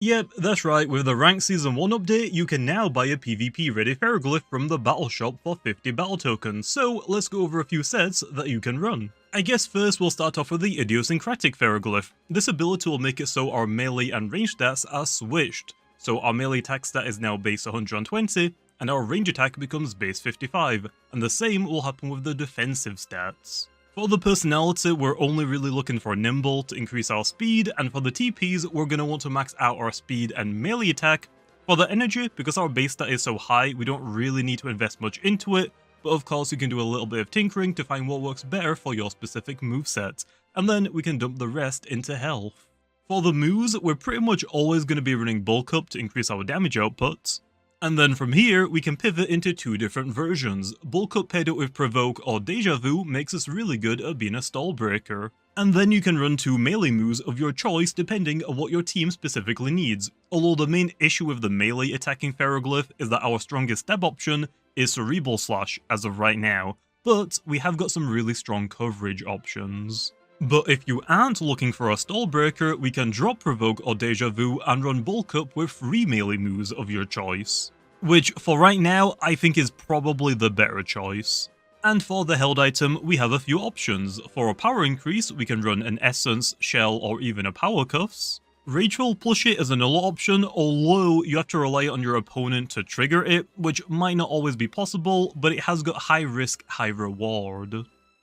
Yep, that's right, with the Rank Season 1 update, you can now buy a PvP ready Ferroglyph from the battle shop for 50 battle tokens, so let's go over a few sets that you can run. I guess first we'll start off with the Idiosyncratic Ferroglyph. This ability will make it so our melee and range stats are switched. So our melee attack stat is now base 120, and our range attack becomes base 55, and the same will happen with the defensive stats. For the personality, we're only really looking for Nimble to increase our speed, and for the TPs, we're going to want to max out our speed and melee attack. For the energy, because our base stat is so high, we don't really need to invest much into it, but of course you can do a little bit of tinkering to find what works better for your specific moveset, and then we can dump the rest into health. For the moves, we're pretty much always going to be running Bulk Up to increase our damage output. And then from here, we can pivot into two different versions. Bulk Up paired up with Provoke or Deja Vu makes us really good at being a stall breaker. And then you can run two melee moves of your choice depending on what your team specifically needs. Although the main issue with the melee attacking Ferroglyph is that our strongest stab option is Cerebral Slash as of right now, but we have got some really strong coverage options. But if you aren't looking for a stall breaker, we can drop Provoke or Deja Vu and run Bulk Up with 3 melee moves of your choice. Which, for right now, I think is probably the better choice. And for the held item, we have a few options. For a power increase, we can run an Essence, Shell, or even a Power Cuffs. Rageful Plushie is another option, although you have to rely on your opponent to trigger it, which might not always be possible, but it has got high risk, high reward.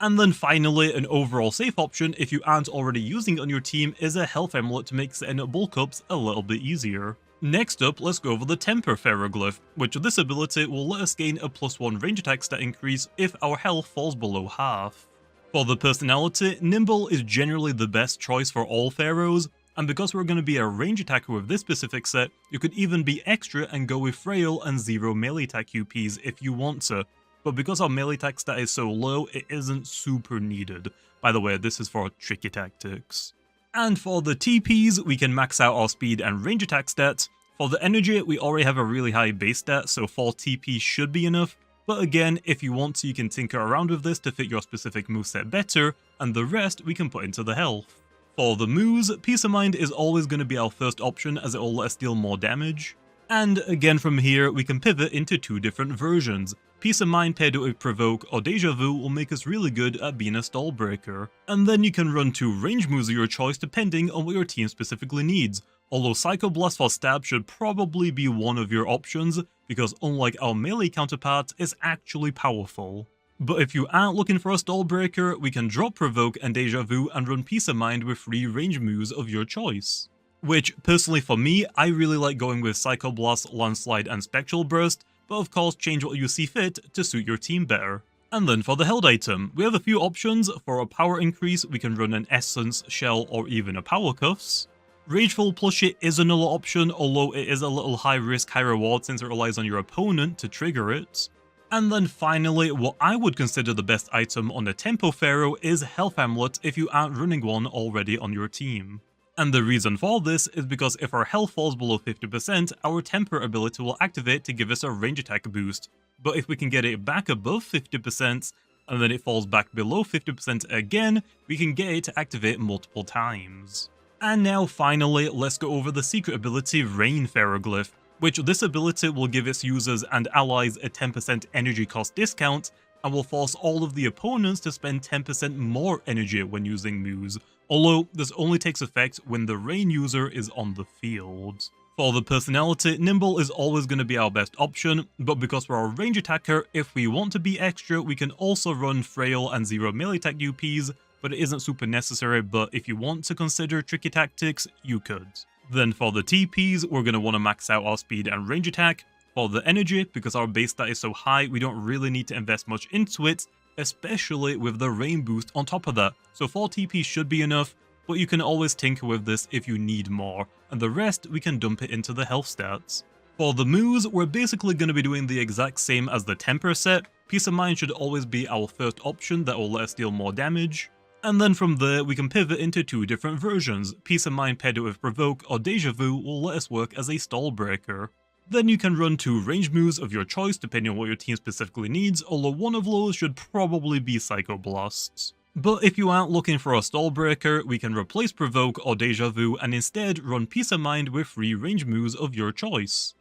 And then finally, an overall safe option if you aren't already using it on your team is a health amulet to make setting up bulk ups a little bit easier. Next up, let's go over the Temper Ferroglyph, which with this ability will let us gain a +1 range attack stat increase if our health falls below half. For the personality, Nimble is generally the best choice for all pharaohs, and because we're going to be a range attacker with this specific set, you could even be extra and go with Frail and 0 melee attack UPs if you want to. But because our melee attack stat is so low, it isn't super needed. By the way, this is for tricky tactics. And for the TPs, we can max out our speed and range attack stats. For the energy, we already have a really high base stat, so 4 TP should be enough. But again, if you want to, you can tinker around with this to fit your specific moveset better, and the rest we can put into the health. For the moves, Peace of Mind is always going to be our first option as it will let us deal more damage. And again from here, we can pivot into two different versions. Peace of Mind paired with Provoke or Deja Vu will make us really good at being a stall breaker. And then you can run two range moves of your choice depending on what your team specifically needs. Although Psycho Blast for stab should probably be one of your options, because unlike our melee counterpart, it's actually powerful. But if you aren't looking for a stall breaker, we can drop Provoke and Deja Vu and run Peace of Mind with 3 range moves of your choice. Which, personally for me, I really like going with Psycho Blast, Landslide and Spectral Burst, but of course change what you see fit to suit your team better. And then for the held item, we have a few options. For a power increase, we can run an Essence, Shell or even a Power Cuffs. Rageful Plushie is another option, although it is a little high risk, high reward since it relies on your opponent to trigger it. And then finally, what I would consider the best item on the Tempo Pharaoh is Health Amulet if you aren't running one already on your team. And the reason for this is because if our health falls below 50%, our Temper ability will activate to give us a range attack boost. But if we can get it back above 50%, and then it falls back below 50% again, we can get it to activate multiple times. And now finally, let's go over the secret ability Rain Ferroglyph, which this ability will give its users and allies a 10% energy cost discount, and will force all of the opponents to spend 10% more energy when using moves, although this only takes effect when the Rain user is on the field. For the personality, Nimble is always going to be our best option, but because we're a range attacker, if we want to be extra, we can also run Frail and 0 melee attack UPs, but it isn't super necessary, but if you want to consider tricky tactics, you could. Then for the TPs, we're going to want to max out our speed and range attack. For the energy, because our base stat is so high, we don't really need to invest much into it, especially with the rain boost on top of that. So 4 TP should be enough, but you can always tinker with this if you need more, and the rest we can dump it into the health stats. For the moves, we're basically going to be doing the exact same as the Temper set. Peace of Mind should always be our first option that will let us deal more damage. And then from there, we can pivot into two different versions. Peace of Mind paired with Provoke or Deja Vu will let us work as a stall breaker. Then you can run two range moves of your choice depending on what your team specifically needs, although one of those should probably be Psycho Blasts. But if you aren't looking for a stall breaker, we can replace Provoke or Deja Vu and instead run Peace of Mind with 3 range moves of your choice.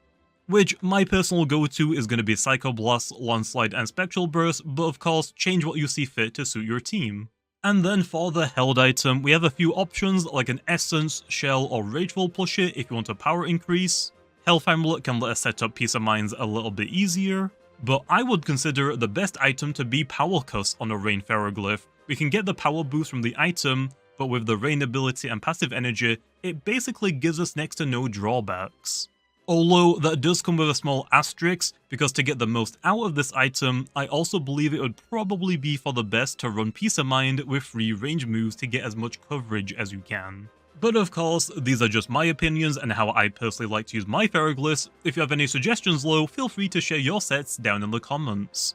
Which, my personal go-to is going to be Psycho Blast, Landslide and Spectral Burst, but of course, change what you see fit to suit your team. And then for the held item, we have a few options like an Essence, Shell or Rageful plushie if you want a power increase. Health Amulet can let us set up Peace of Minds a little bit easier. But I would consider the best item to be Power Cuss on a Rain Pharoglyph. We can get the power boost from the item, but with the Rain ability and passive energy, it basically gives us next to no drawbacks. Although that does come with a small asterisk, because to get the most out of this item, I also believe it would probably be for the best to run Peace of Mind with 3 range moves to get as much coverage as you can. But of course, these are just my opinions and how I personally like to use my Pharoglyphs. If you have any suggestions though, feel free to share your sets down in the comments.